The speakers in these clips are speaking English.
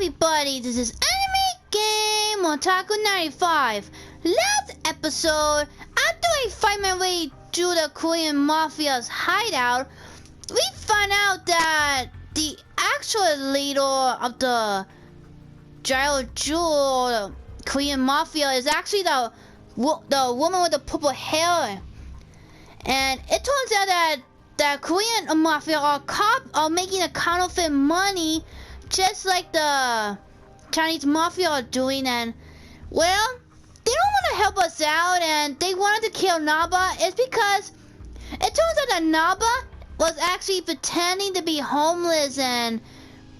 everybody, this is Anime Game Otaku 95. Last episode, after I find my way through the Korean Mafia's hideout, we found out that the actual leader of the Gyro Jewel Korean Mafia is actually the woman with the purple hair. And it turns out that the Korean Mafia are making a counterfeit money just like the Chinese Mafia are doing, and well, they don't want to help us out and they wanted to kill Naba. It's because it turns out that Naba was actually pretending to be homeless, and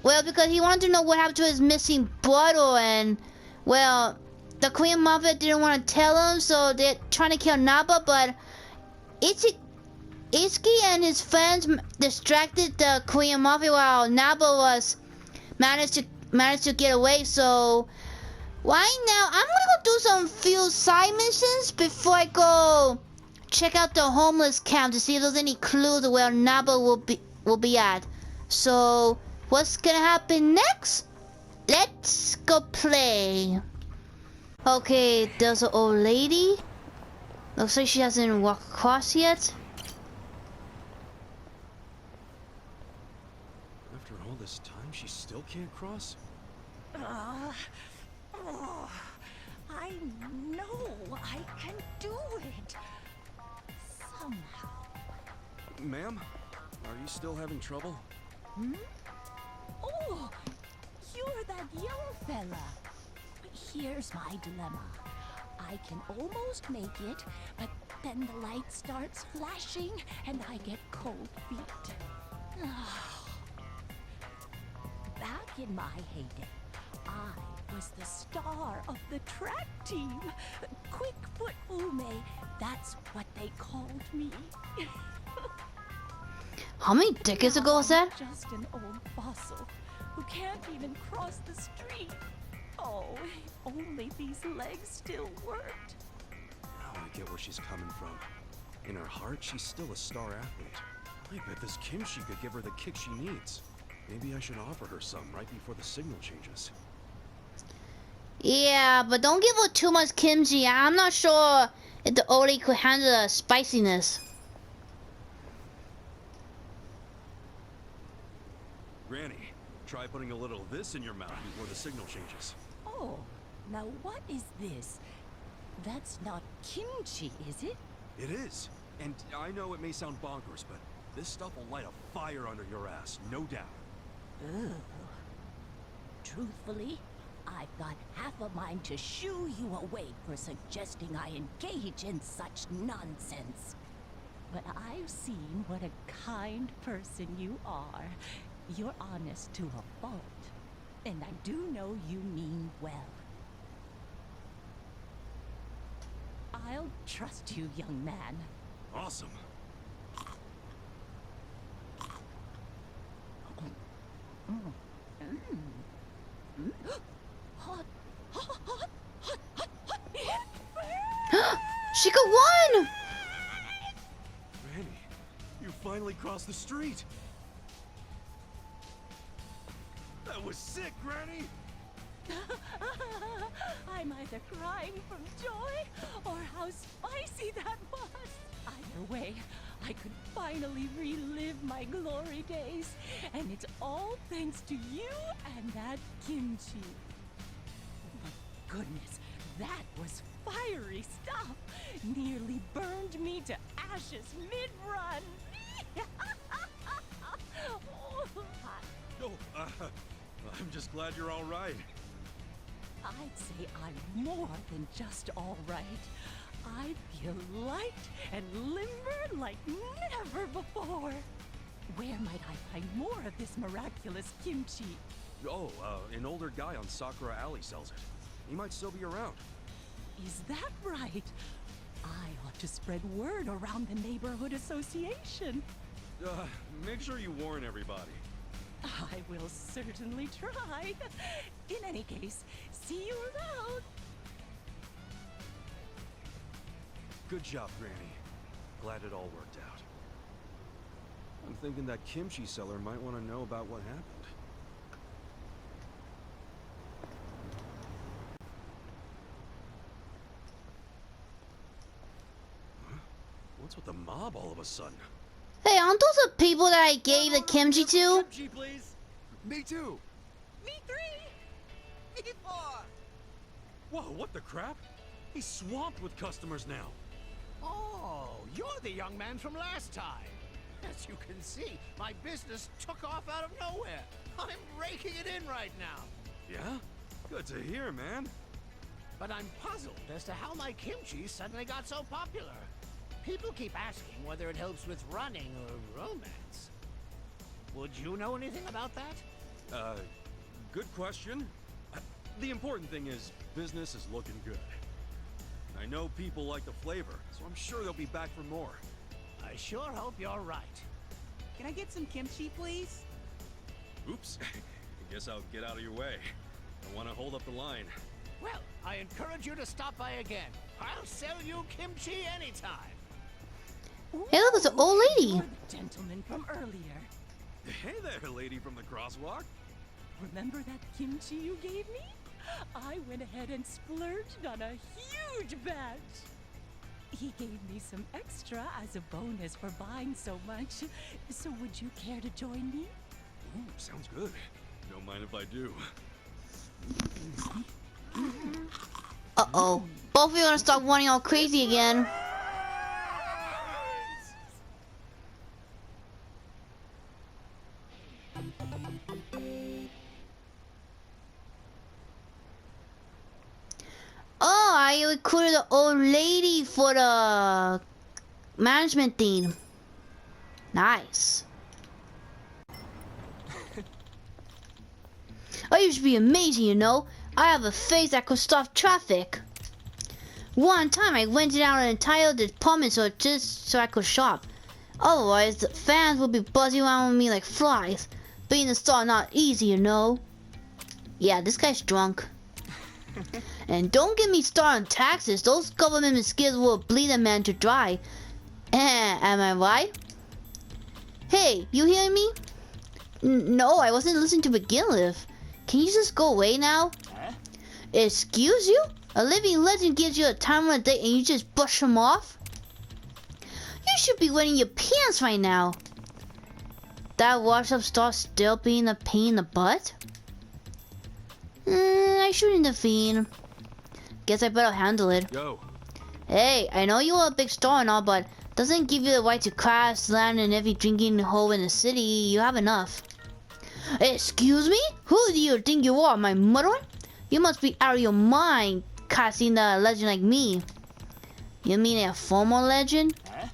well, because he wanted to know what happened to his missing brother, and well, the Korean Mafia didn't want to tell him, so they're trying to kill Naba, but Itsuki and his friends distracted the Korean Mafia while Naba was managed to get away. So right now I'm gonna go do some few side missions before I go check out the homeless camp to see if there's any clues of where Naba will be at. So what's gonna happen next? Let's go play. Okay, there's an old lady. Looks like she hasn't walked across yet. After all this time, she still can't cross? I know I can do it. Somehow. Ma'am, are you still having trouble? Hmm? Oh, you're that young fella. Here's my dilemma. I can almost make it, but then the light starts flashing and I get cold feet. Back in my heyday, I was the star of the track team. Quick Foot Ume, that's what they called me. How many decades ago was that? Just an old fossil who can't even cross the street. Oh, if only these legs still worked. Now I get where she's coming from. In her heart, she's still a star athlete. I bet this kimchi could give her the kick she needs. Maybe I should offer her some right before the signal changes. Yeah, but don't give her too much kimchi. I'm not sure if the old lady could handle the spiciness. Granny, try putting a little of this in your mouth before the signal changes. Oh, now what is this? That's not kimchi, is it? It is. And I know it may sound bonkers, but this stuff will light a fire under your ass, no doubt. Ugh. Truthfully, I've got half a mind to shoo you away for suggesting I engage in such nonsense. But I've seen what a kind person you are. You're honest to a fault. And I do know you mean well. I'll trust you, young man. Awesome. Hot, hot, hot, hot, hot, She got one! Granny, you finally crossed the street. That was sick, Granny! I'm either crying from joy or how spicy that was. Either way, I could finally relive my glory days. And it's all thanks to you and that kimchi. But goodness, that was fiery stuff. Nearly burned me to ashes mid-run. No, I'm just glad you're all right. I'd say I'm more than just all right. I feel light and limber like never before. Where might I find more of this miraculous kimchi? Oh, an older guy on Sakura Alley sells it. He might still be around. Is that right? I ought to spread word around the neighborhood association. Make sure you warn everybody. I will certainly try. In any case, see you around. Good job, Granny. Glad it all worked out. I'm thinking that kimchi seller might want to know about what happened. the mob all of a sudden? Hey, aren't those the people that I gave the kimchi to? Kimchi, please. Me too. Me 3. Me 4. Whoa, what the crap? He's swamped with customers now. Oh, you're the young man from last time. As you can see, my business took off out of nowhere. I'm raking it in right now. Yeah? Good to hear, man. But I'm puzzled as to how my kimchi suddenly got so popular. People keep asking whether it helps with running or romance. Would you know anything about that? Good question. The important thing is, business is looking good. I know people like the flavor, so I'm sure they'll be back for more. I sure hope you're right. Can I get some kimchi, please? Oops. I guess I'll get out of your way. I want to hold up the line. Well, I encourage you to stop by again. I'll sell you kimchi anytime. Hey, look, it's an old lady. You're the gentleman from earlier. Hey there, lady from the crosswalk. Remember that kimchi you gave me? I went ahead and splurged on a huge batch. He gave me some extra as a bonus for buying so much. So would you care to join me? Ooh, sounds good. Don't mind if I do. Uh-oh. Both of you are gonna start running all crazy again. Oh, I recruited the old lady for the management team. Nice. I used to be amazing, you know. I have a face that could stop traffic. One time I rented out an entire department store just so I could shop. Otherwise, the fans would be buzzing around with me like flies. Being a star not easy, you know. Yeah, this guy's drunk. And don't get me started on taxes. Those government mosquitoes will bleed a man to dry. Am I right? Hey, you hear me? No, I wasn't listening to begin with. Can you just go away now? Huh? Excuse you? A living legend gives you a time of the day and you just brush him off? You should be wetting your pants right now. That washed-up star still being a pain in the butt? I shouldn't intervene. Guess I better handle it. Yo. Hey, I know you are a big star and all, but doesn't give you the right to crash land in every drinking hole in the city. You have enough. Excuse me? Who do you think you are, my mother? You must be out of your mind casting a legend like me. You mean a former legend? Huh?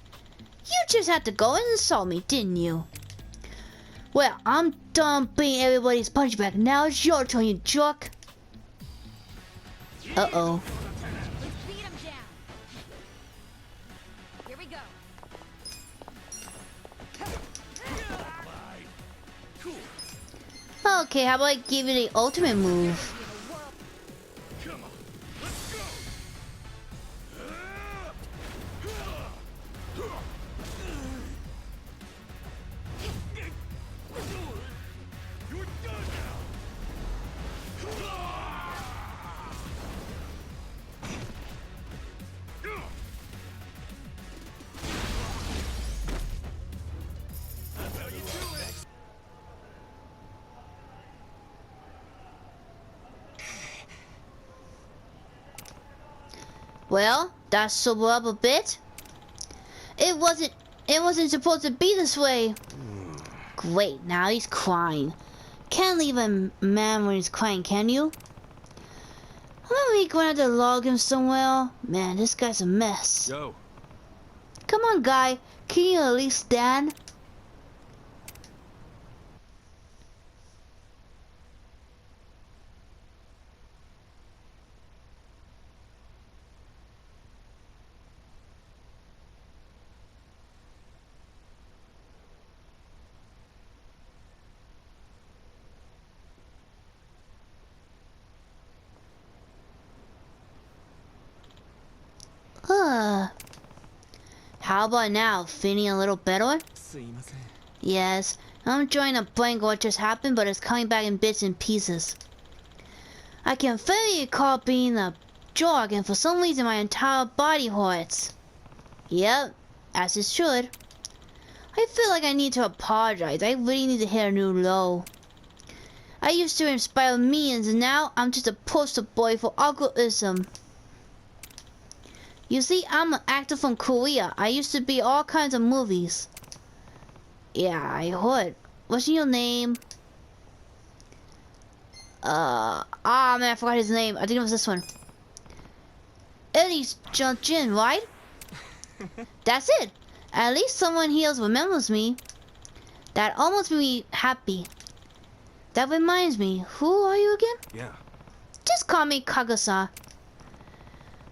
You just had to go and insult me, didn't you? Well, I'm done being everybody's punchback. Now it's your turn, you jerk. Uh-oh. Let's beat him down. Here we go. Okay, how about I give you the ultimate move? Come on. Let's go. You're done now. That's how you do it. Well, that sobered up a bit. It wasn't supposed to be this way. Great, now he's crying. Can't leave a man when he's crying, can you? Maybe going to have to log him somewhere. Man, this guy's a mess. Yo. Come on, guy. Can you at least stand? How about now? Feeling a little better? Yes. I'm trying to blank what just happened, but it's coming back in bits and pieces. I can fairly recall being a jog, and for some reason my entire body hurts. Yep. as it should. I feel like I need to apologize. I really need to hit a new low. I used to inspire millions and now I'm just a poster boy for alcoholism. You see, I'm an actor from Korea. I used to be all kinds of movies. Yeah, I heard. What's your name? Man, I forgot his name. I think it was this one. Eddie's Jin, right? That's it. At least someone here remembers me. That almost made me happy. That reminds me, who are you again? Yeah. Just call me Kagasa.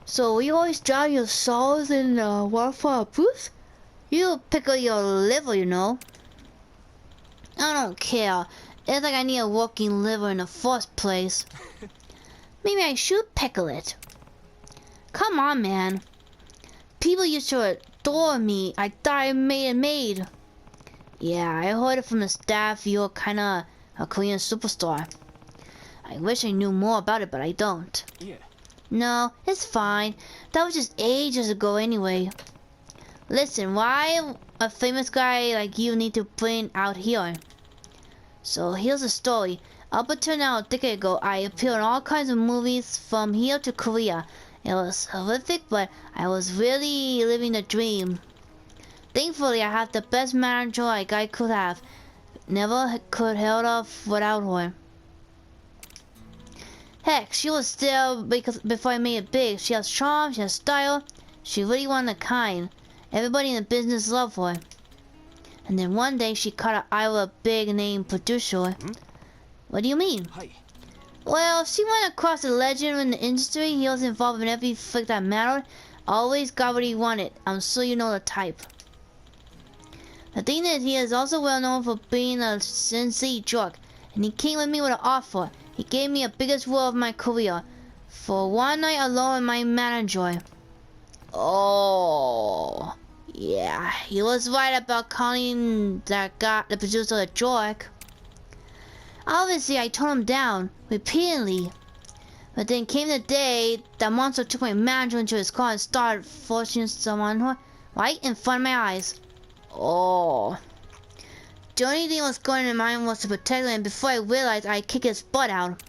So you always drive your saws in wildfire booth? You pickle your liver, you know. I don't care. It's like I need a working liver in the first place. Maybe I should pickle it. Come on, man. People used to adore me. I thought I made it made. Yeah, I heard it from the staff. You're kinda a Korean superstar. I wish I knew more about it, but I don't. Yeah. No, it's fine. That was just ages ago anyway. Listen, why a famous guy like you need to bring out here? So here's the story. Up until now, a decade ago, I appeared in all kinds of movies from here to Korea. It was horrific, but I was really living the dream. Thankfully, I have the best manager a guy could have. Never could held off without her. Heck, she was there because before I made it big. She has charm, she has style. She really one of a kind. Everybody in the business loved her. And then one day she caught an eye with a big name producer. What do you mean? Hi. Well, she went across a legend in the industry. He was involved in every flick that mattered. Always got what he wanted. I'm sure you know the type. The thing is, he is also well known for being a sincere jerk. And he came with me with an offer. He gave me the biggest role of my career. For one night alone with my manager. Oh. Yeah, he was right about calling that guy, the producer, a jerk. Obviously, I turned him down, repeatedly. But then came the day that monster took my manager into his car and started forcing someone on her, right in front of my eyes. Oh. The only thing that was going in my mind was to protect him, and before I realized, I kicked his butt out.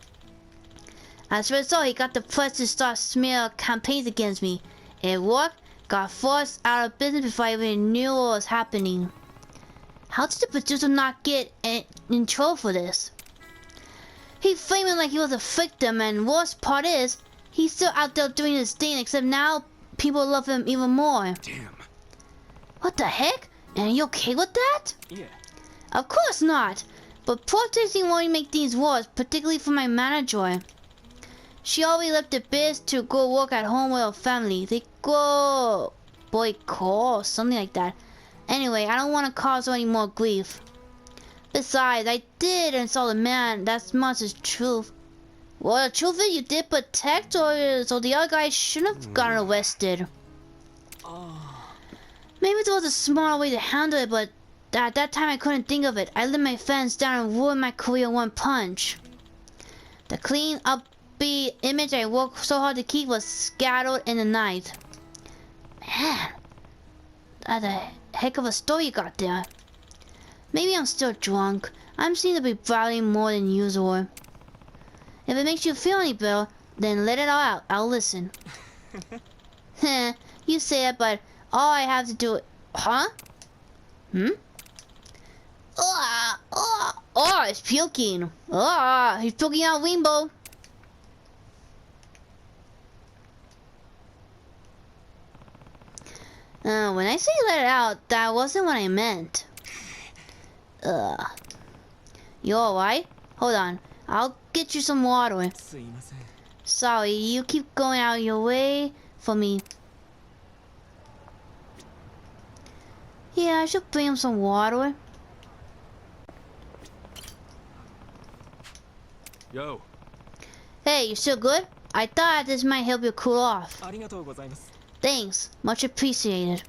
As a result, he got the press to start smear campaigns against me. It worked. Got forced out of business before I even knew what was happening. How did the producer not get in trouble for this? He framed it like he was a victim, and worst part is, he's still out there doing his thing, except now people love him even more. Damn. What the heck? And are you okay with that? Yeah. Of course not. But protesting won't make things worse, particularly for my manager. She always left the biz to go work at home with her family. They go boycott or something like that. Anyway, I don't want to cause her any more grief. Besides, I did insult a man. That's much the truth. Well, the truth is you did protect her, so the other guy shouldn't have gotten arrested. Maybe there was a smarter way to handle it, but at that time I couldn't think of it. I let my fans down and ruined my career in one punch. The clean up image I worked so hard to keep was scattered in the night. Man, that's a heck of a story you got there. Maybe I'm still drunk. I'm seem to be battling more than usual. If it makes you feel any better, then let it all out. I'll listen. Heh, you say it, but all I have to do... Huh? Oh, it's puking. He's puking out rainbow. When I say let it out, that wasn't what I meant. You alright? Hold on. I'll get you some water. すいません。 Sorry, you keep going out your way for me. Yeah, I should bring him some water. Yo. Hey, you still good? I thought this might help you cool off. ありがとうございます。 Thanks, much appreciated.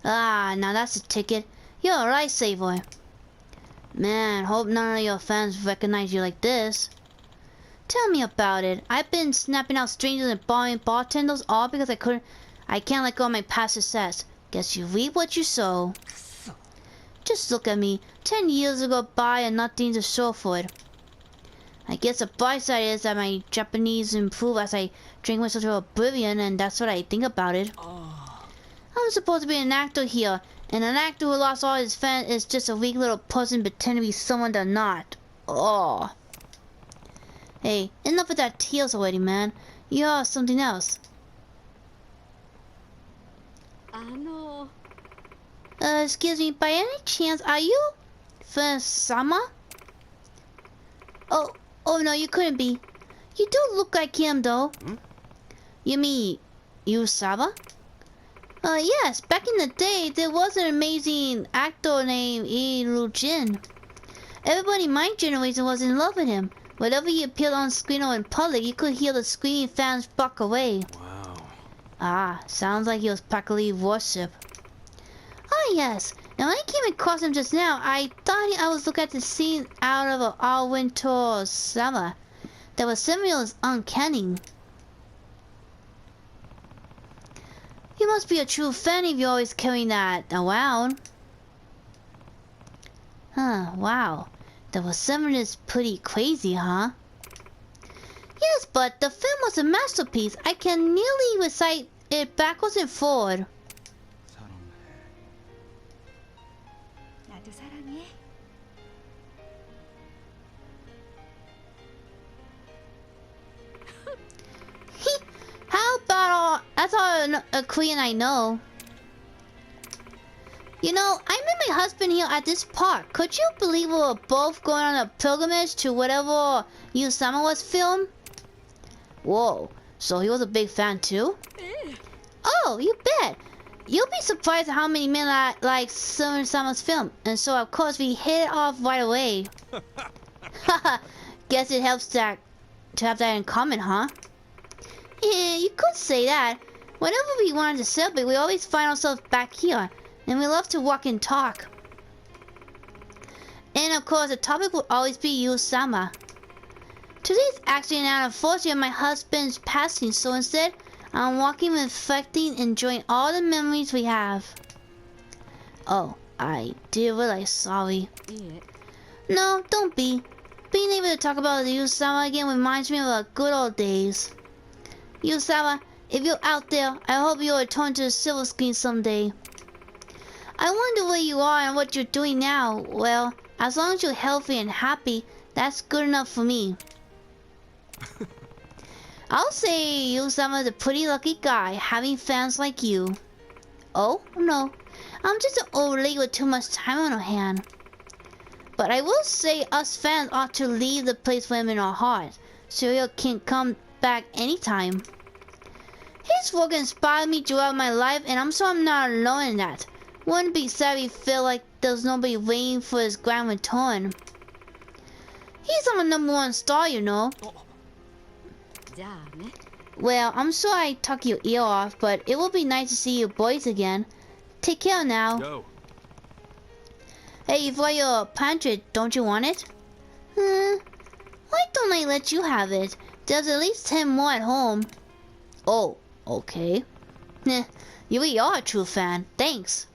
Ah, now that's a ticket. You're a lifesaver. Man, hope none of your fans recognize you like this. Tell me about it. I've been snapping out strangers and bombing bartenders all because I can't let go of my past success. Guess you reap what you sow. Just look at me. 10 years ago by and nothing to show for it. I guess the bright side is that my Japanese improve as I drink myself to oblivion, and that's what I think about it. I'm supposed to be an actor here, and an actor who lost all his fans is just a weak little person pretending to be someone they're not. Oh. Hey, enough of that tears already, man. You are something else. Excuse me, by any chance, are you Sama? Oh no, you couldn't be. You do look like him, though. Hmm? You mean Yusawa? Yes, back in the day, there was an amazing actor named Lee Jin. Everybody in my generation was in love with him. Whenever he appeared on screen or in public, you could hear the screaming fans buck away. Wow. Ah, sounds like he was practically worshipped. Oh yes, and when I came across him just now, I thought I was looking at the scene out of a All Winter Summer. That was similar as uncanny. You must be a true fan if you're always carrying that around. Huh, wow. The Yosemite is pretty crazy, huh? Yes, but the film was a masterpiece. I can nearly recite it backwards and forward. How about all... That's all a Korean I know. You know, I met my husband here at this park. Could you believe we were both going on a pilgrimage to whatever Yusawa was filmed? Whoa, so he was a big fan too? Oh, you bet. You'll be surprised at how many men like Yusawa's film. And so of course we hit it off right away. Haha, guess it helps to have that in common, huh? Yeah, you could say that. Whenever we wanted to celebrate, we always find ourselves back here. And we love to walk and talk. And of course, the topic will always be Yusawa. Today's actually an anniversary of my husband's passing, so instead, I'm walking, reflecting, enjoying all the memories we have. Oh, I did realize, sorry. No, don't be. Being able to talk about the Yusawa again reminds me of the good old days. Yusawa, if you're out there, I hope you'll return to the silver screen someday. I wonder where you are and what you're doing now. Well, as long as you're healthy and happy, that's good enough for me. I'll say Yusawa's a pretty lucky guy having fans like you. Oh, no. I'm just an old lady with too much time on her hand. But I will say us fans ought to leave the place for him in our hearts, so he can come back anytime. His work inspired me throughout my life, and I'm sure I'm not alone in that. Wouldn't be sad if he felt like there's nobody waiting for his grand return. He's our #1 star, you know. Well, I'm sure I took your ear off, but it will be nice to see you boys again. Take care now. Go. Hey, you've got your pantry, don't you want it? Why don't I let you have it? There's at least 10 more at home. Oh, okay. You really are a true fan. Thanks.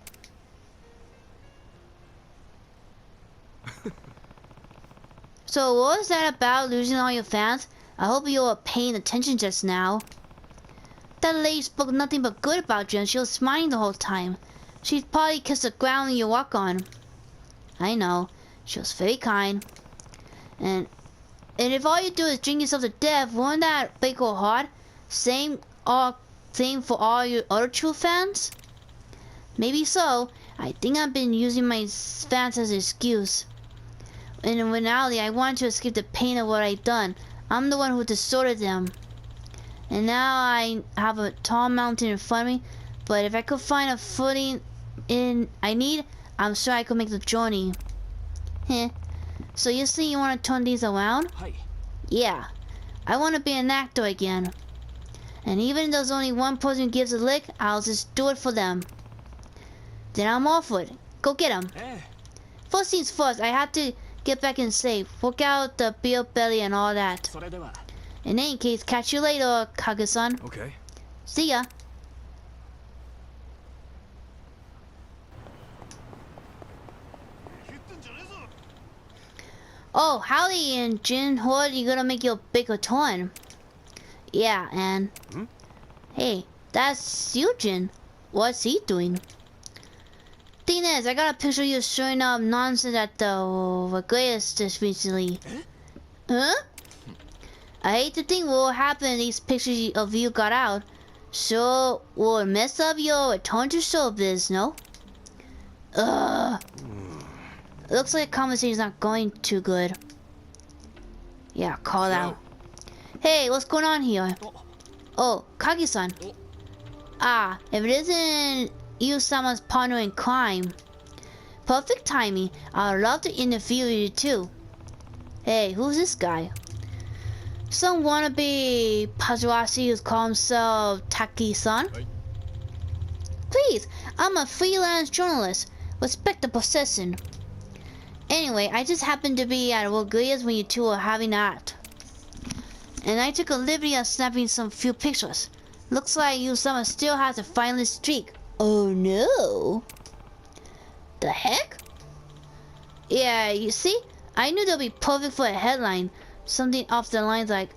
So what was that about, losing all your fans? I hope you were paying attention just now. That lady spoke nothing but good about you and she was smiling the whole time. She'd probably kissed the ground you walk on. I know. She was very kind. And if all you do is drink yourself to death, won't that break her heart? Same for all your other true fans? Maybe so. I think I've been using my fans as an excuse. In reality, I want to escape the pain of what I've done. I'm the one who distorted them. And now I have a tall mountain in front of me, but if I could find a footing I need, I'm sure I could make the journey. So you say you want to turn these around? Yeah. I want to be an actor again. And even if there's only one person who gives a lick, I'll just do it for them. Then I'm off for it. Go get him. First things first, I have to get back in shape. Work out the beer belly and all that. In any case, catch you later, Kage-san. Okay. See ya. Oh, howdy, and Jin Hood, you gonna make your big return? Yeah, and... Hmm? Hey, that's you, Jin. What's he doing? Thing is, I got a picture of you showing up nonsense at the Vegas just recently. Huh? I hate to think what will happen if these pictures of you got out. So, will it mess up your return to showbiz, no? Ugh. Looks like the conversation's not going too good. Yeah, call out. Hey, what's going on here? Oh, Kage-san. Ah, if it isn't you someone's partner in crime. Perfect timing. I'd love to interview you too. Hey, who's this guy? Some wannabe paparazzi who calls himself Taki-san? Please, I'm a freelance journalist. Respect the possession. Anyway, I just happened to be at Wolgaria's when you two were having that. And I took a liberty of snapping some few pictures. Looks like you someone still has a finalist streak. Oh no. The heck? Yeah, you see? I knew they'll be perfect for a headline. Something off the lines like,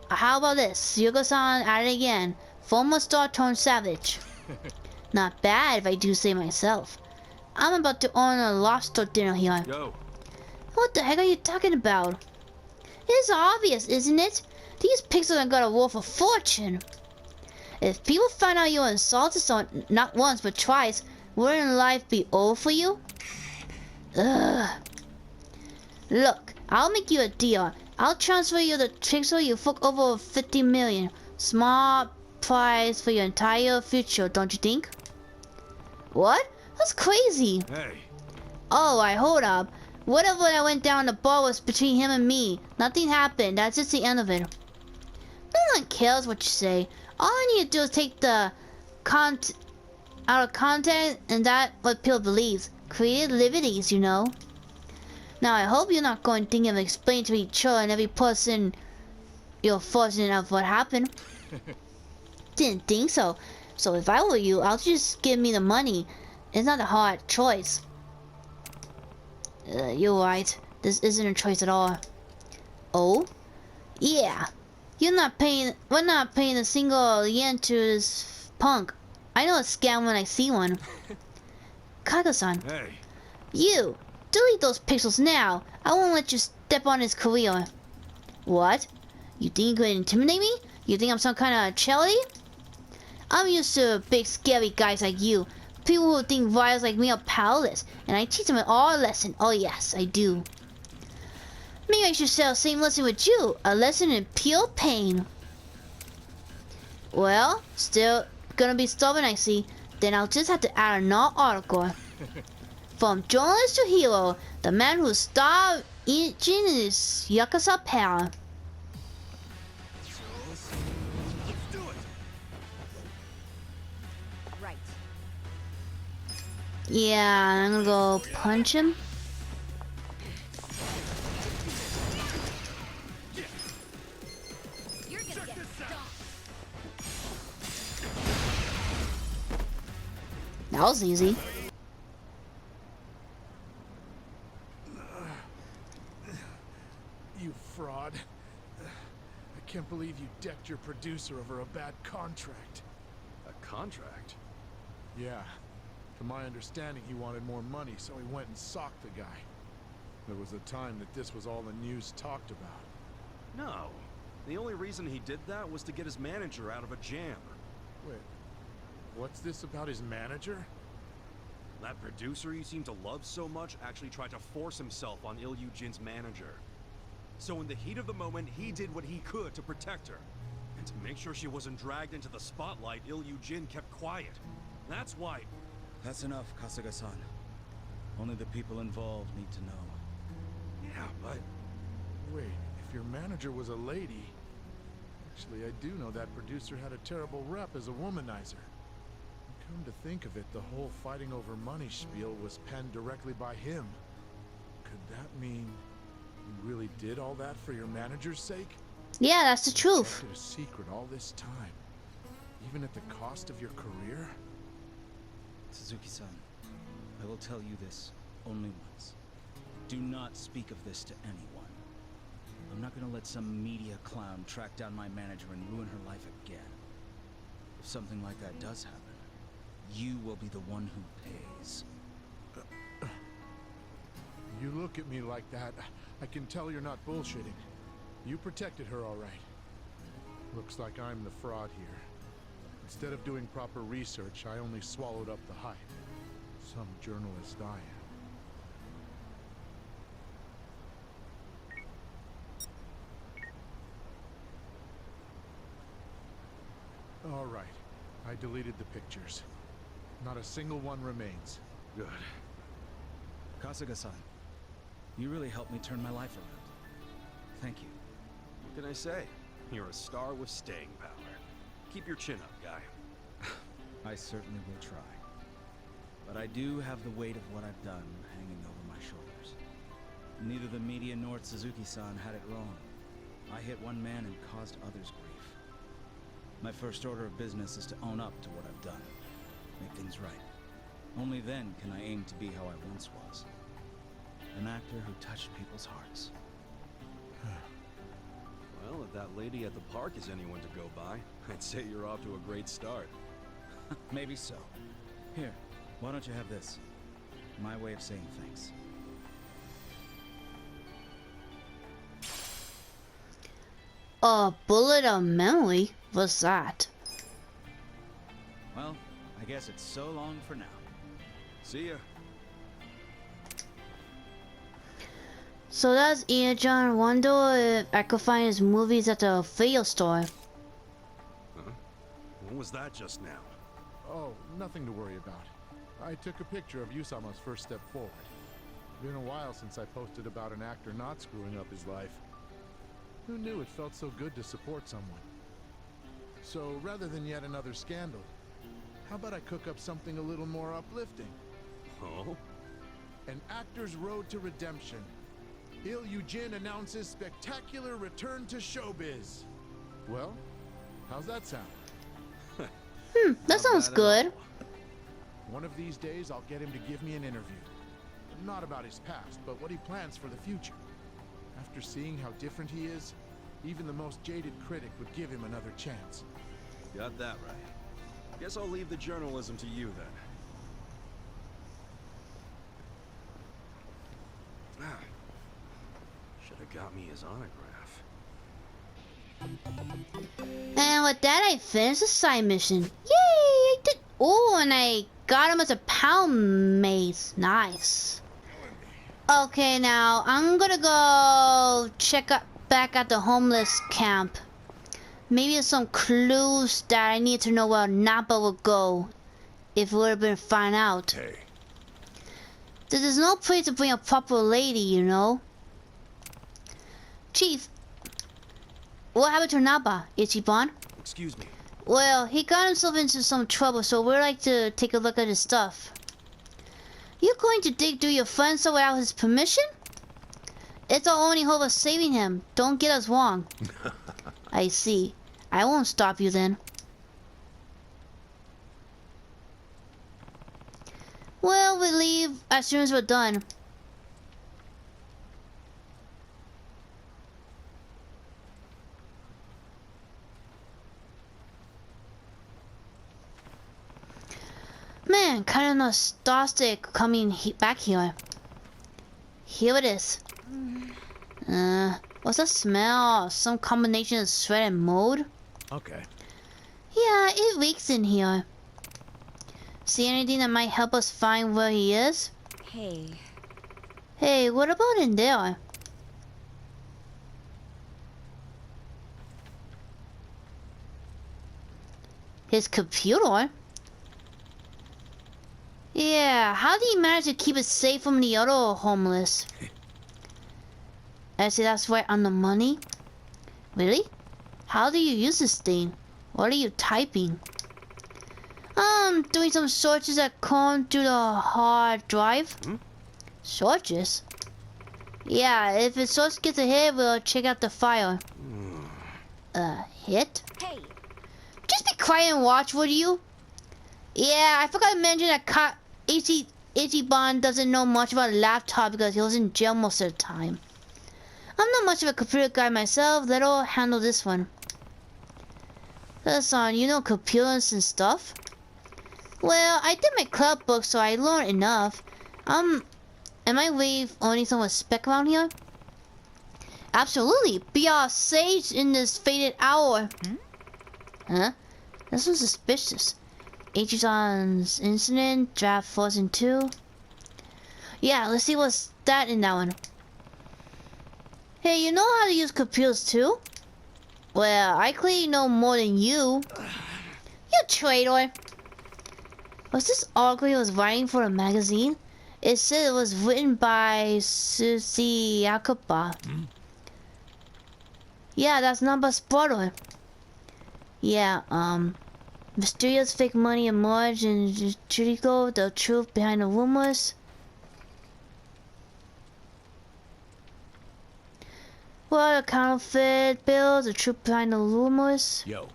how about this? Yugo-san at it again. Former star turned savage. Not bad if I do say myself. I'm about to order a lobster dinner here. Yo. What the heck are you talking about? It's obvious, isn't it? These pixels are gonna worth a fortune. If people find out you insulted someone not once but twice, wouldn't life be over for you? Ugh. Look, I'll make you a deal. I'll transfer you the pixel you fuck over 50 million. Small price for your entire future, don't you think? What? That's crazy. Hey. Alright, hold up. Whatever that went down the bar was between him and me. Nothing happened. That's just the end of it. No one cares what you say. All I need to do is take the out of context, and that's what people believes. Creative liberties, you know. Now I hope you're not going to think of explaining to each other and every person you're fortunate of what happened. Didn't think so. So if I were you, I'll just give me the money. It's not a hard choice. You're right. This isn't a choice at all. Oh? Yeah. We're not paying a single yen to this punk. I know a scam when I see one. Kage-san. Hey. You! Delete those pixels now! I won't let you step on his career. What? You think you could intimidate me? You think I'm some kind of charity? I'm used to big scary guys like you. People who think violence like me are powerless. And I teach them an all lesson. Oh yes, I do. Maybe I should share the same lesson with you. A lesson in pure pain. Well, still gonna be stubborn, I see. Then I'll just have to add another article. From journalist to hero, the man who starved in his Yakuza power. Let's do it. Right. Yeah, I'm gonna go punch him. You're gonna get stomped. That was easy. You fraud. I can't believe you decked your producer over a bad contract. A contract? Yeah. To my understanding, he wanted more money, so he went and socked the guy. There was a time that this was all the news talked about. No. The only reason he did that was to get his manager out of a jam. Wait, what's this about his manager? That producer you seem to love so much actually tried to force himself on Il-Yu-Jin's manager. So in the heat of the moment, he did what he could to protect her. And to make sure she wasn't dragged into the spotlight, Il-Yu-Jin kept quiet. That's why... That's enough, Kasuga-san. Only the people involved need to know. Yeah, but... Wait, if your manager was a lady... Actually, I do know that producer had a terrible rep as a womanizer. Come to think of it, the whole fighting over money spiel was penned directly by him. Could that mean you really did all that for your manager's sake? Yeah, that's the truth. Kept it a secret all this time, even at the cost of your career? Suzuki-san, I will tell you this only once. Do not speak of this to anyone. I'm not gonna let some media clown track down my manager and ruin her life again. If something like that does happen, you will be the one who pays. You look at me like that, I can tell you're not bullshitting. You protected her all right. Looks like I'm the fraud here. Instead of doing proper research, I only swallowed up the hype. Some journalist I am. All right. I deleted the pictures. Not a single one remains. Good. Kasuga-san, you really helped me turn my life around. Thank you. What can I say? You're a star with staying power. Keep your chin up, guy. I certainly will try. But I do have the weight of what I've done hanging over my shoulders. Neither the media nor Suzuki-san had it wrong. I hit one man and caused others grief. My first order of business is to own up to what I've done. Make things right. Only then can I aim to be how I once was. An actor who touched people's hearts. Well, if that lady at the park is anyone to go by, I'd say you're off to a great start. Maybe so. Here, why don't you have this? My way of saying thanks. A bullet of memory? What's that? Well, I guess it's so long for now. See ya. So that's Ian John. Wonder if I could find his movies at the video store. Huh? What was that just now? Oh, nothing to worry about. I took a picture of Yusama's first step forward. Been a while since I posted about an actor not screwing up his life. Who knew it felt so good to support someone? So rather than yet another scandal, how about I cook up something a little more uplifting? Oh? An actor's road to redemption. Il-Eugene announces spectacular return to showbiz. Well, how's that sound? That sounds good. One of these days, I'll get him to give me an interview. Not about his past, but what he plans for the future. After seeing how different he is, even the most jaded critic would give him another chance. Got that right. Guess I'll leave the journalism to you then. Should have got me his autograph. And with that, I finished the side mission. Yay! I did. Oh, and I got him as a pound mace. Nice. Okay, now I'm gonna go check out back at the homeless camp. Maybe there's some clues that I need to know where Nappa would go if it would have been found out. Hey. There's no place to bring a proper lady, you know. Chief, what happened to Nappa? Is he gone? Excuse me. Well, he got himself into some trouble, so we'd like to take a look at his stuff. You going to dig through your friend's stuff without his permission? It's our only hope of saving him. Don't get us wrong. I see. I won't stop you then. Well, we leave as soon as we're done. Man, kind of nostalgic coming back here. Here it is. What's that smell? Some combination of sweat and mold? Okay. Yeah, it reeks in here. See anything that might help us find where he is? Hey. Hey, what about in there? His computer? Yeah, how do you manage to keep it safe from the other homeless? I see, that's right on the money. Really? How do you use this thing? What are you typing? Doing some searches that come to the hard drive. Searches? Yeah, if the source gets ahead, we'll check out the file. hit? Hey, Just be quiet and watch, would you? Yeah, I forgot to mention that Ichiban doesn't know much about a laptop because he was in jail most of the time. I'm not much of a computer guy myself. Let all handle this one. Listen, you know computers and stuff? Well, I did my club book, so I learned enough. Am I really only someone with spec around here? Absolutely. Be our sage in this fated hour. Huh? This was suspicious. Ichiban's incident, draft 4 and 2. Yeah, let's see what's that in that one. Hey, you know how to use computers too? Well, I clearly know more than you. You traitor. Was this article he was writing for a magazine? It said it was written by Susie Yakuza. Yeah, that's Number's brother. Yeah, mysterious fake money emerged in Chirico, the truth behind the rumors. What, the counterfeit bills, the truth behind the rumors? Yo.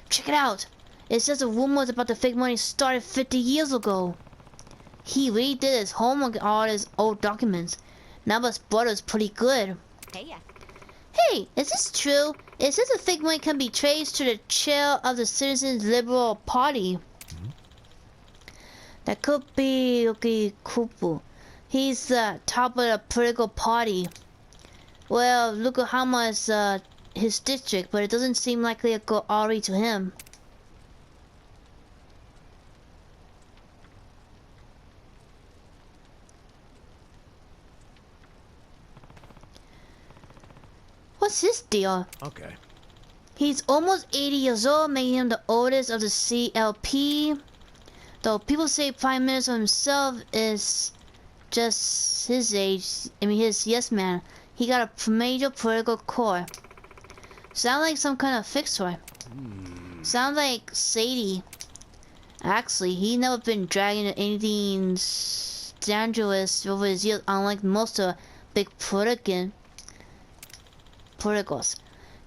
Check it out. It says the rumors about the fake money started 50 years ago. He really did his homework on all his old documents. Number's brother's pretty good. hey, yeah. Hey, is this true? It says the fake money can be traced to the chair of the Citizens Liberal Party. That could be Kupu. He's the top of the political party. Well, look at how much his district, but it doesn't seem likely to go all the way to him. What's his deal? Okay. He's almost 80 years old, making him the oldest of the CLP. Though people say Prime Minister himself is just his age. I mean, his yes man. He got a major political core. Sound like some kind of fixer. Sound like Sadie. Actually, he never been dragged into anything dangerous over his years, unlike most of the big politicals.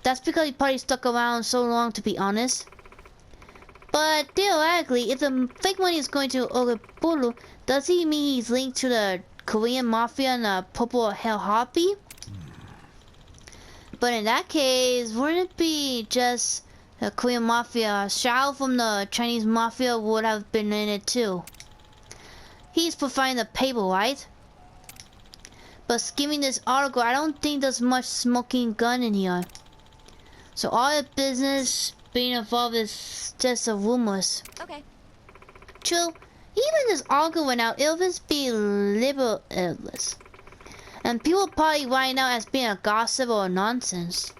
That's because he probably stuck around so long, to be honest. But theoretically, if the fake money is going to Oripuru, does he mean he's linked to the Korean Mafia and the Purple Hell Harpy? But in that case, wouldn't it be just the Korean Mafia? Shao from the Chinese Mafia would have been in it too. He's providing the paper, right? But skimming this article, I don't think there's much smoking gun in here. So all the business being involved is just a rumors. Okay. True. Even this article went out, it'll just be libelous. And people probably write it out as being a gossip or nonsense.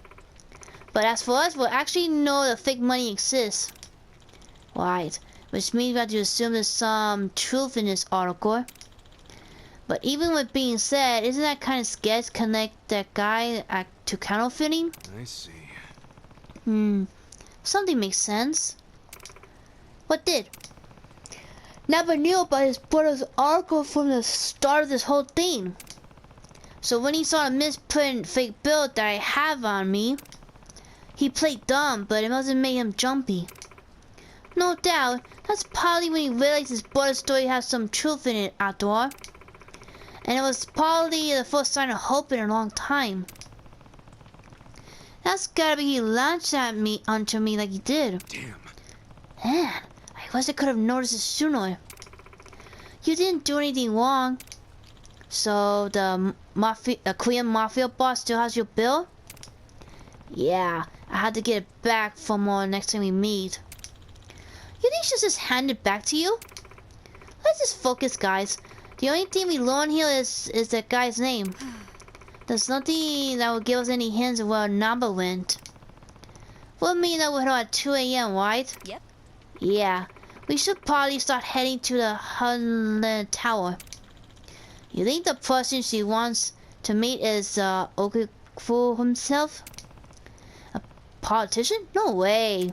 But as for us, we'll actually know the fake money exists. Right. Which means we have to assume there's some truth in this article. But even with being said, isn't that kind of sketch connect that guy to counterfeiting? I see. Something makes sense. What did? Never knew about his brother's article from the start of this whole thing. So when he saw a misprint fake bill that I have on me, he played dumb, but it must have made him jumpy. No doubt, that's probably when he realized his brother's story has some truth in it after all. And it was probably the first sign of hope in a long time. That's gotta be he launched at me onto me like he did. Damn. Man, I wish I could have noticed it sooner. You didn't do anything wrong. So the Korean Mafia boss still has your bill? Yeah, I had to get it back from next time we meet. You think she'll just hand it back to you? Let's just focus, guys. The only thing we learn here is that guy's name. There's nothing that will give us any hints of where number went. We'll meet up with her at 2 a.m., right? Yep. Yeah, we should probably start heading to the Hunland Tower. You think the person she wants to meet is Okufu himself? A politician? No way.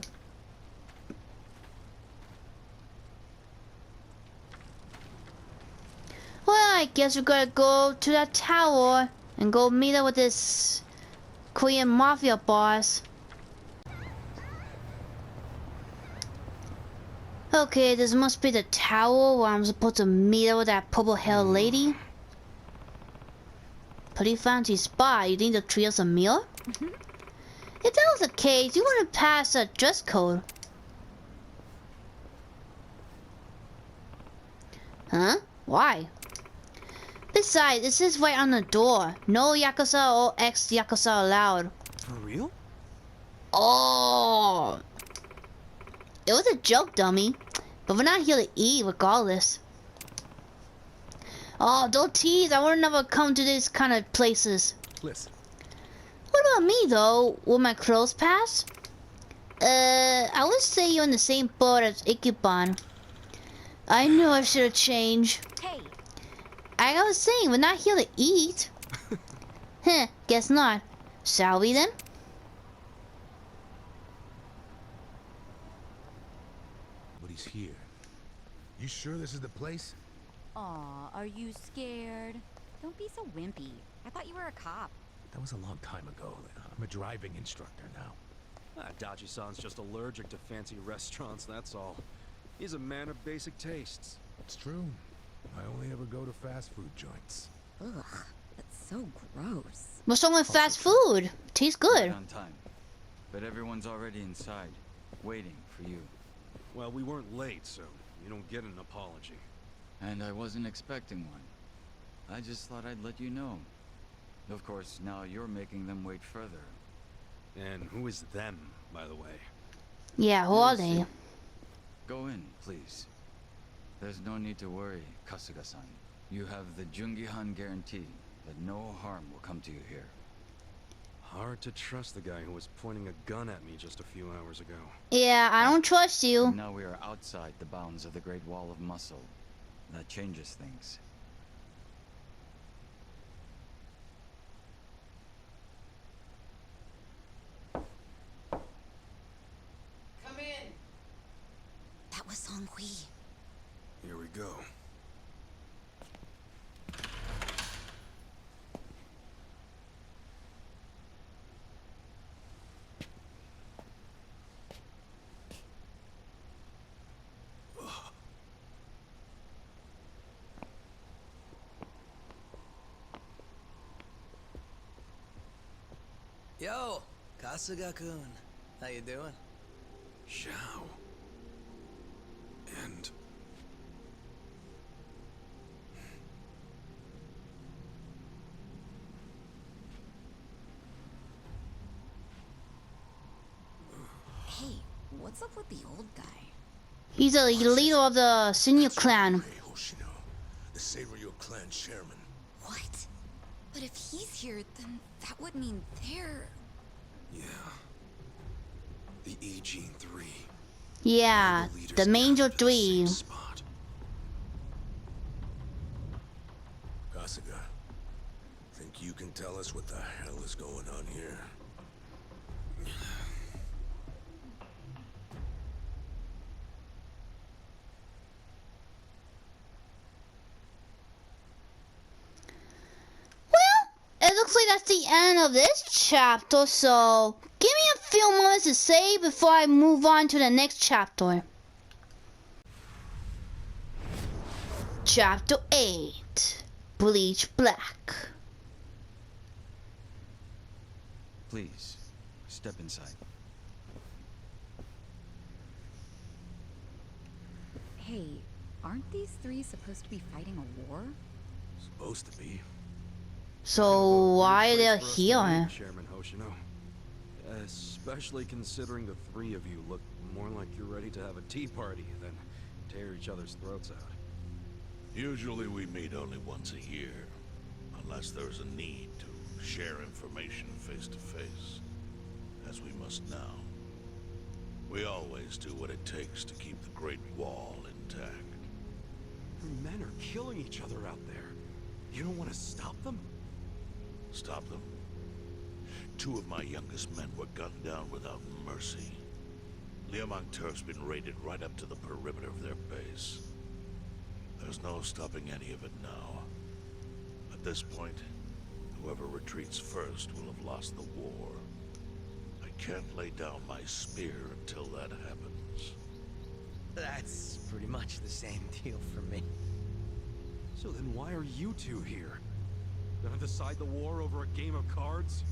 Well, I guess we're gonna go to that tower and go meet up with this Korean Mafia boss. Okay, this must be the tower where I'm supposed to meet up with that purple-haired lady. Pretty fancy spot. You think they'll treat us a meal? If that was the case, you wouldn't pass a dress code. Huh? Why? Besides, it says right on the door. No Yakuza or ex-Yakuza allowed. For real? Oh! It was a joke, dummy. But we're not here to eat regardless. Oh, don't tease. I would never come to these kind of places. Listen. What about me, though? Will my clothes pass? I would say you're in the same boat as Ikiban. I knew I should have changed. Hey, Like I was saying, we're not here to eat. Heh, guess not. Shall we then? But he's here. You sure this is the place? aw, are you scared? Don't be so wimpy. I thought you were a cop. That was a long time ago. I'm a driving instructor now. Dachi-san's just allergic to fancy restaurants, that's all. He's a man of basic tastes. It's true. I only ever go to fast food joints. Ugh, that's so gross. What's wrong with fast food? Tastes good. Right on time. But everyone's already inside, waiting for you. Well, we weren't late, so you don't get an apology. And I wasn't expecting one. I just thought I'd let you know. Of course, now you're making them wait further. And who is them, by the way? Yeah, who are they? Go in, please. There's no need to worry, Kasuga-san. You have the Jungihan guarantee that no harm will come to you here. Hard to trust the guy who was pointing a gun at me just a few hours ago. Yeah, I don't trust you. Now we are outside the bounds of the Great Wall of Muscle. That changes things. That was Song Hui. Here we go. Yo, Kasuga-kun. How you doing? Xiao. And... Hey, what's up with the old guy? He's a leader of the senior clan. Hey, Hoshino, the Saber-Ryo clan chairman. What? But if he's here, then that would mean they're... yeah. The E-Gene 3. Yeah, the Manger 3. Spot. Kasuga, think you can tell us what the hell is going on here? It looks like that's the end of this chapter, so give me a few moments to say before I move on to the next chapter. Chapter 8, Bleach Black. Please, step inside. Hey, aren't these three supposed to be fighting a war? Supposed to be. So why they're Place for us to here? meet, Chairman Hoshino. Especially considering the three of you look more like you're ready to have a tea party than tear each other's throats out. Usually we meet only once a year, unless there's a need to share information face to face, as we must now. We always do what it takes to keep the Great Wall intact. Your men are killing each other out there. You don't want to stop them? Stop them? 2 of my youngest men were gunned down without mercy. Liamang Turf's been raided right up to the perimeter of their base. There's no stopping any of it now. At this point, whoever retreats first will have lost the war. I can't lay down my spear until that happens. That's pretty much the same deal for me. So then why are you two here? Gonna decide the war over a game of cards?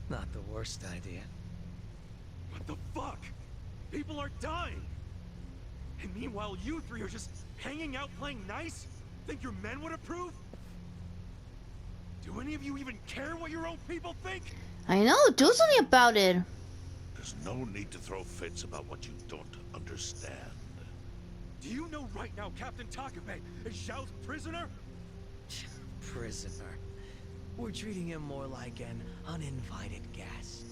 Not the worst idea. What the fuck? People are dying! And meanwhile you three are just hanging out playing nice? Think your men would approve? Do any of you even care what your own people think? I know, do something about it. There's no need to throw fits about what you don't understand. Do you know right now Captain Takabe is Zhao's prisoner? Prisoner. We're treating him more like an uninvited guest.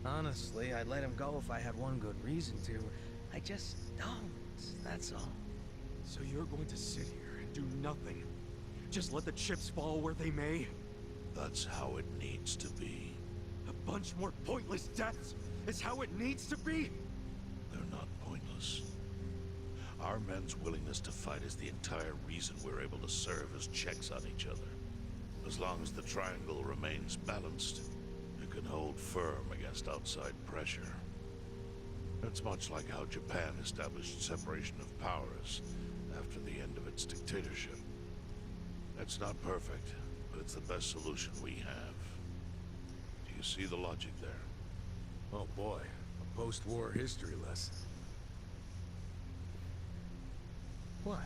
Honestly, I'd let him go if I had one good reason to. I just don't, that's all. So you're going to sit here and do nothing? Just let the chips fall where they may? That's how it needs to be. A bunch more pointless deaths is how it needs to be? They're not pointless. Our men's willingness to fight is the entire reason we're able to serve as checks on each other. As long as the triangle remains balanced, it can hold firm against outside pressure. It's much like how Japan established separation of powers after the end of its dictatorship. It's not perfect, but it's the best solution we have. Do you see the logic there? Oh boy, a post-war history lesson. What?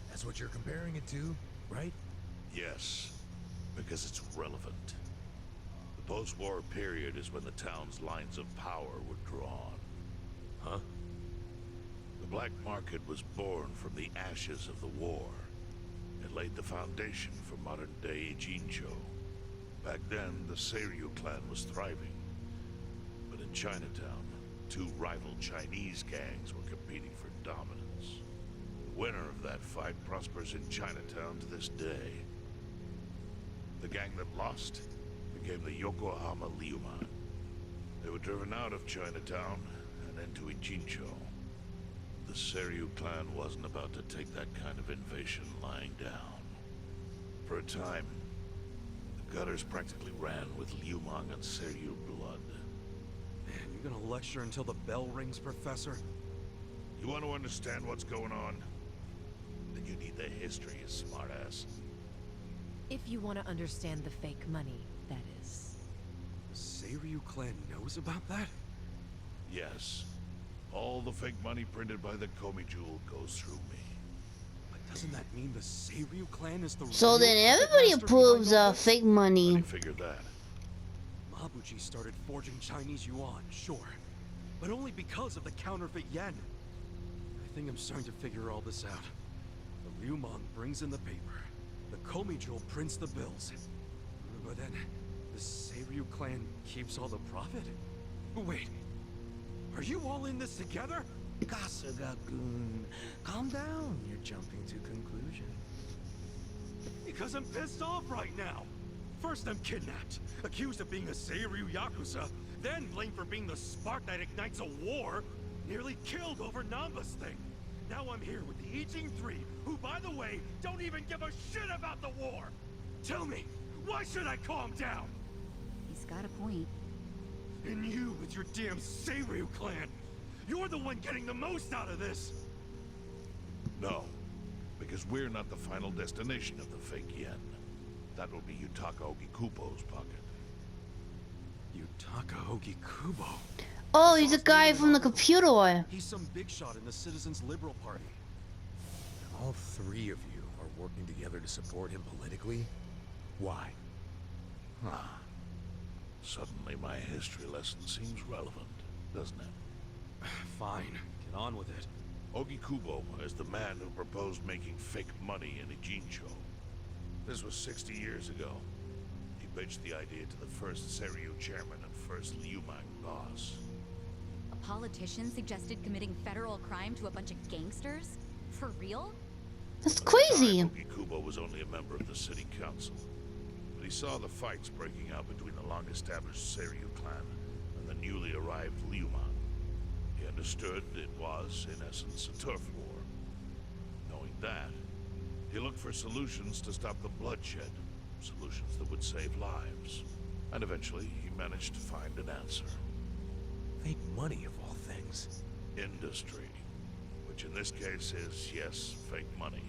That's what you're comparing it to, right? Yes, because it's relevant. The post-war period is when the town's lines of power were drawn. Huh? The black market was born from the ashes of the war. It laid the foundation for modern-day Jinzhou. Back then, the Seiryu clan was thriving. But in Chinatown, two rival Chinese gangs were competing for dominance. The winner of that fight prospers in Chinatown to this day. The gang that lost became the Yokohama Liuman. They were driven out of Chinatown and into Ijincho. The Seiryu clan wasn't about to take that kind of invasion lying down. For a time, the gutters practically ran with Liumang and Seiryu blood. Man, you're gonna lecture until the bell rings, Professor? You want to understand what's going on? Then you need the history, you smartass. If you want to understand the fake money, that is. The Seiryu clan knows about that? Yes. All the fake money printed by the Komi Jewel goes through me. But doesn't that mean the Seiryu clan is the So real then puppet everybody master approves behind all of this? fake How do money. you figure that? Mabuchi started forging Chinese yuan, sure. But only because of the counterfeit yen. I think I'm starting to figure all this out. The Liumang brings in the paper. The Komi Jewel prints the bills. But then, the Seiryu clan keeps all the profit? Wait, are you all in this together? Kasuga-kun, calm down. You're jumping to conclusions. Because I'm pissed off right now. First I'm kidnapped, accused of being a Seiryu Yakuza, then blamed for being the spark that ignites a war, nearly killed over Namba's thing. Now I'm here with the Ijing Three, who, by the way, don't even give a shit about the war. Tell me, why should I calm down? He's got a point. And you with your damn Seiryu clan, you're the one getting the most out of this. No, because we're not the final destination of the fake yen. That will be Yutaka Ogikubo's pocket. Yutaka Ogikubo? Oh, he's a guy from the computer. He's some big shot in the Citizens Liberal Party. All three of you are working together to support him politically? Why? Suddenly my history lesson seems relevant, doesn't it? Fine, get on with it. Ogikubo is the man who proposed making fake money in Ijincho. This was 60 years ago. He pitched the idea to the first Seiryu chairman and first Liumang boss. A politician suggested committing federal crime to a bunch of gangsters? For real? That's At the crazy. time, Ogikubo was only a member of the city council. But he saw the fights breaking out between the long-established Seiryu clan and the newly arrived Liumang. He understood it was, in essence, a turf war. Knowing that, he looked for solutions to stop the bloodshed, solutions that would save lives. And eventually, he managed to find an answer. Fake money, of all things. Industry. Which in this case is, yes, fake money.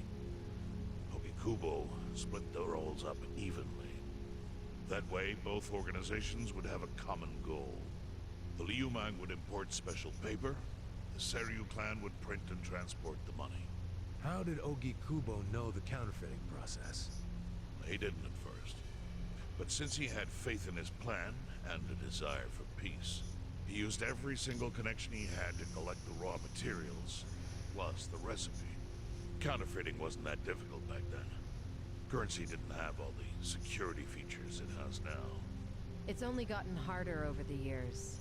Ogikubo split the roles up evenly. That way, both organizations would have a common goal. The Liumang would import special paper, the Seiryu clan would print and transport the money. How did Ogikubo know the counterfeiting process? He didn't at first. But since he had faith in his plan and a desire for peace, he used every single connection he had to collect the raw materials, plus the recipe. Counterfeiting wasn't that difficult back then. Currency didn't have all the security features it has now. It's only gotten harder over the years.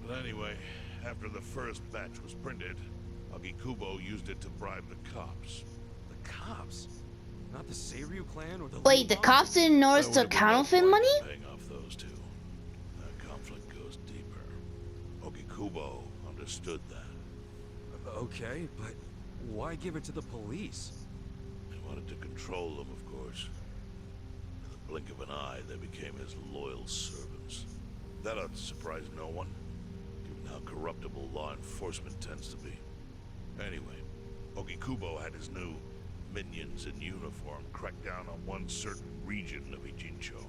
But anyway, after the first batch was printed, Ogikubo used it to bribe the cops. The cops? Not the Seiryu clan or the Wait, the cops didn't know it's the counterfeit money? Paying off those two. That conflict goes deeper. Ogikubo understood that. Okay, but why give it to the police? They wanted to control them, of course. In the blink of an eye, they became his loyal servants. That ought to surprise no one, given how corruptible law enforcement tends to be. Anyway, Ogikubo had his new minions in uniform crack down on one certain region of Ijincho.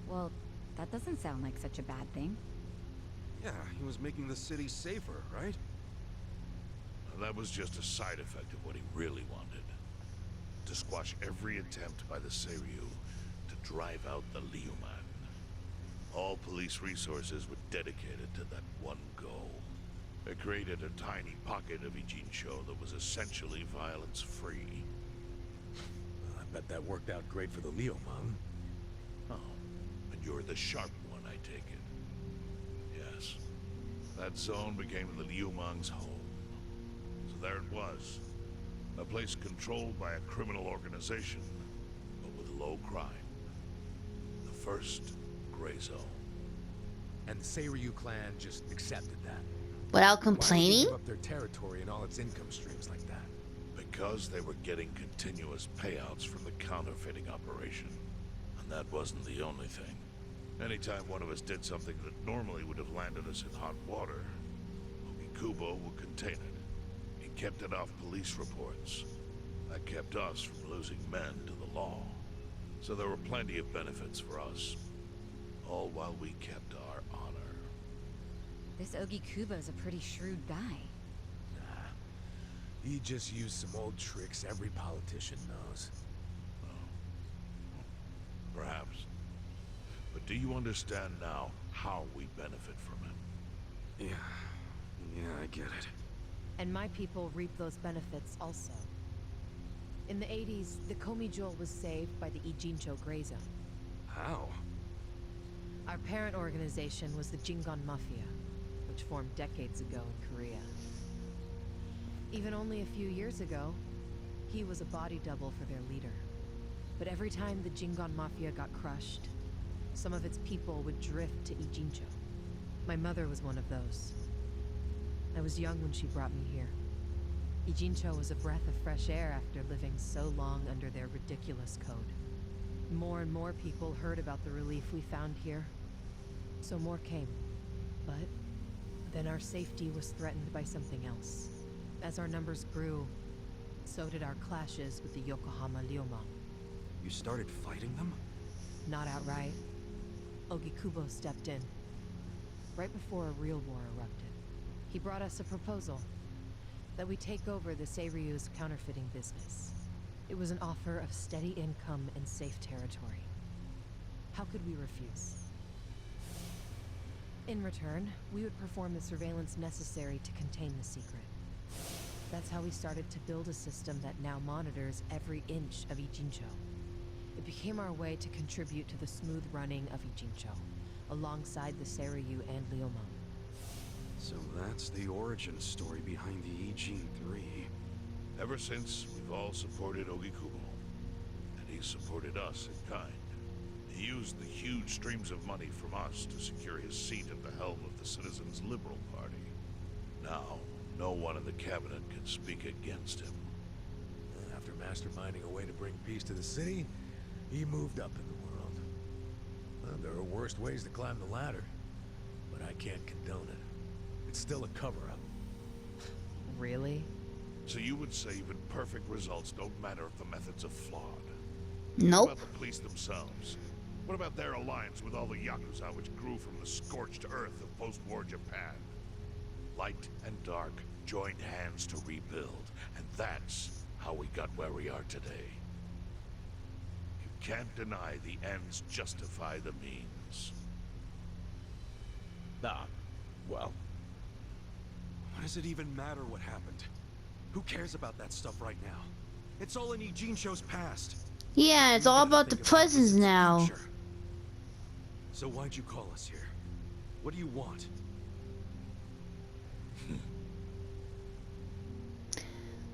Well, that doesn't sound like such a bad thing. Yeah, he was making the city safer, right? And that was just a side effect of what he really wanted. To squash every attempt by the Seiryu to drive out the Liuman. All police resources were dedicated to that one goal. It created a tiny pocket of Ijincho that was essentially violence-free. I bet that worked out great for the Liumang. Oh, and you're the sharp one, I take it. Yes. That zone became the Liumang's home. So there it was. A place controlled by a criminal organization, but with low crime. The first gray zone. And the Seiryu clan just accepted that. Without Why complaining? did they give up their territory and all its income streams like that? Because they were getting continuous payouts from the counterfeiting operation. And that wasn't the only thing. Anytime one of us did something that normally would have landed us in hot water, Ogikubo would contain it. He kept it off police reports. That kept us from losing men to the law. So there were plenty of benefits for us. All while we kept our honor. This Ogikubo's a pretty shrewd guy. Nah. He just used some old tricks every politician knows. Perhaps. But do you understand now how we benefit from him? Yeah, I get it. And my people reap those benefits also. In the 80s, the Komi Jewel was saved by the Ijincho Gray Zone. How? Our parent organization was the Jingon Mafia, which formed decades ago in Korea. Even only a few years ago, he was a body double for their leader. But every time the Jingon Mafia got crushed, some of its people would drift to Ijincho. My mother was one of those. I was young when she brought me here. Ijincho was a breath of fresh air after living so long under their ridiculous code. More and more people heard about the relief we found here, so more came. But then our safety was threatened by something else. As our numbers grew, so did our clashes with the Yokohama Liumang. You started fighting them? Not outright. Ogikubo stepped in, right before a real war erupted. He brought us a proposal, that we take over the Seiryu's counterfeiting business. It was an offer of steady income and safe territory. How could we refuse? In return, we would perform the surveillance necessary to contain the secret. That's how we started to build a system that now monitors every inch of Ijincho. It became our way to contribute to the smooth running of Ijincho, alongside the Seiryu and Liumang. So that's the origin story behind the Ijin 3. Ever since, we've all supported Ogikubo. And he supported us in kind. He used the huge streams of money from us to secure his seat at the helm of the Citizens' Liberal Party. Now, no one in the cabinet can speak against him. After masterminding a way to bring peace to the city, he moved up in the world. Well, there are worse ways to climb the ladder. But I can't condone it. It's still a cover-up. Really? So you would say even perfect results don't matter if the methods are flawed? Nope. What about the police themselves? What about their alliance with all the Yakuza which grew from the scorched earth of post-war Japan? Light and dark joined hands to rebuild, and that's how we got where we are today. You can't deny the ends justify the means. Nah, well, What does it even matter what happened? Who cares about that stuff right now? It's all in Ijincho's past. Yeah, it's We all gotta about the think about present Vincent's now. future. So why'd you call us here? What do you want?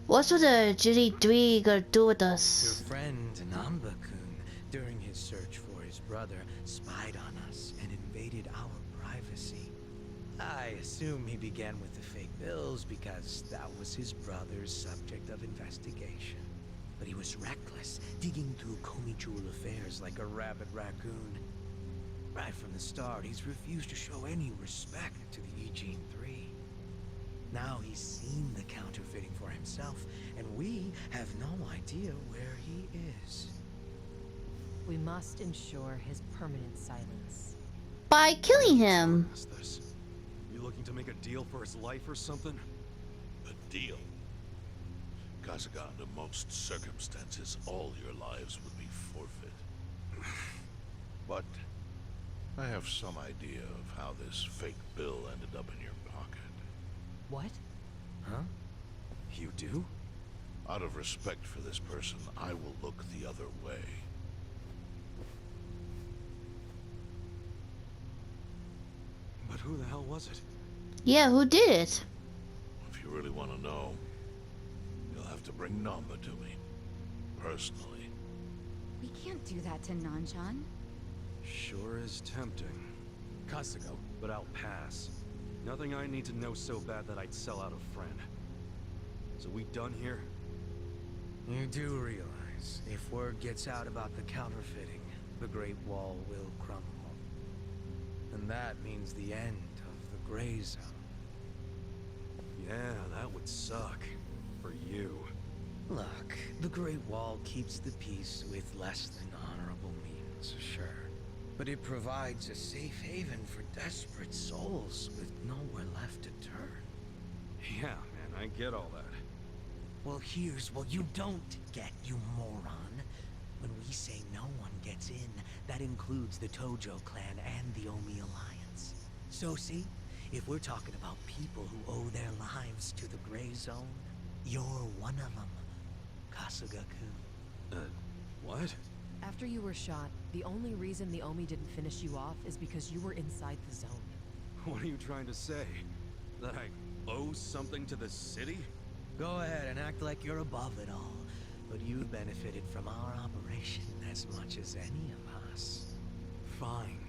What's with the GD3 gonna do with Your us? friend Namba-kun, during his search for his brother, spied on us and invaded our privacy. I assume he began with the fake bills because that was his brother's subject of investigation. But he was reckless, digging through Komi-jewel affairs like a rabid raccoon. Right from the start, he's refused to show any respect to the Ijin 3. Now he's seen the counterfeiting for himself, and we have no idea where he is. We must ensure his permanent silence. By killing him. What's this? You looking to make a deal for his life or something? A deal. Kasuga, under most circumstances, all your lives would be forfeit. But I have some idea of how this fake bill ended up in your pocket. What? Huh? You do? Out of respect for this person, I will look the other way. But who the hell was it? Yeah, who did it? If you really want to know, you'll have to bring Namba to me. Personally. We can't do that to Nanchan. Sure is tempting. Kasuga, But I'll pass. Nothing I need to know so bad that I'd sell out a friend. So we done here? You do realize, if word gets out about the counterfeiting, the Great Wall will crumble. And that means the end of the Gray Zone. Yeah, that would suck. For you. Look, the Great Wall keeps the peace with less than honorable means, sure. But it provides a safe haven for desperate souls with nowhere left to turn. Yeah, man, I get all that. Well, here's what you don't get, you moron. When we say no one gets in, that includes the Tojo clan and the Omi Alliance. So see, if we're talking about people who owe their lives to the Gray Zone, you're one of them, Kasuga-kun. What? After you were shot, the only reason the Omi didn't finish you off is because you were inside the zone. What are you trying to say? That I owe something to the city? Go ahead and act like you're above it all, but you've benefited from our operation as much as any of us. Fine.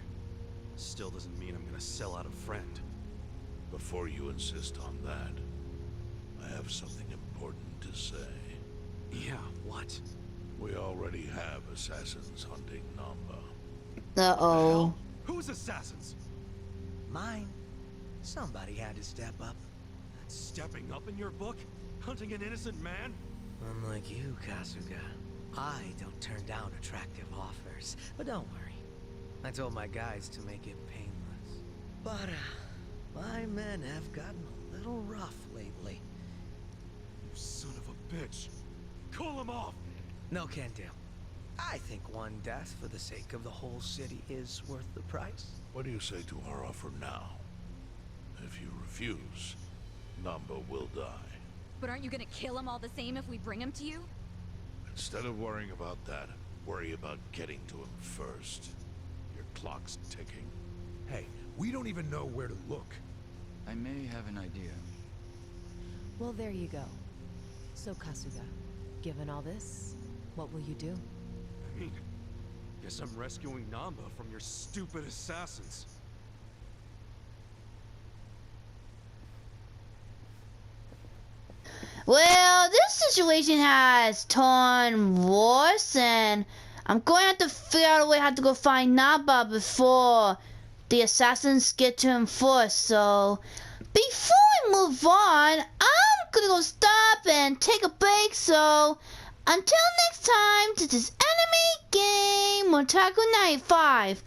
Still doesn't mean I'm gonna sell out a friend. Before you insist on that, I have something important to say. Yeah, what? We already have assassins hunting Namba. Uh-oh. Who's assassins? Mine. Somebody had to step up. Stepping up in your book? Hunting an innocent man? Unlike you, Kasuga, I don't turn down attractive offers. But don't worry. I told my guys to make it painless. But, my men have gotten a little rough lately. You son of a bitch. Call him off! No can do. I think one death for the sake of the whole city is worth the price. What do you say to our offer now? If you refuse, Namba will die. But aren't you gonna kill him all the same if we bring him to you? Instead of worrying about that, worry about getting to him first. Your clock's ticking. hey, we don't even know where to look. I may have an idea. Well, there you go. So, Kasuga, given all this, what will you do? I mean, guess I'm rescuing Namba from your stupid assassins. Well, this situation has turned worse, and I'm going to have to figure out a way how to go find Naba before the assassins get to him first. So before we move on, I'm gonna go stop and take a break. So until next time, this is Anime Game Otaku 95.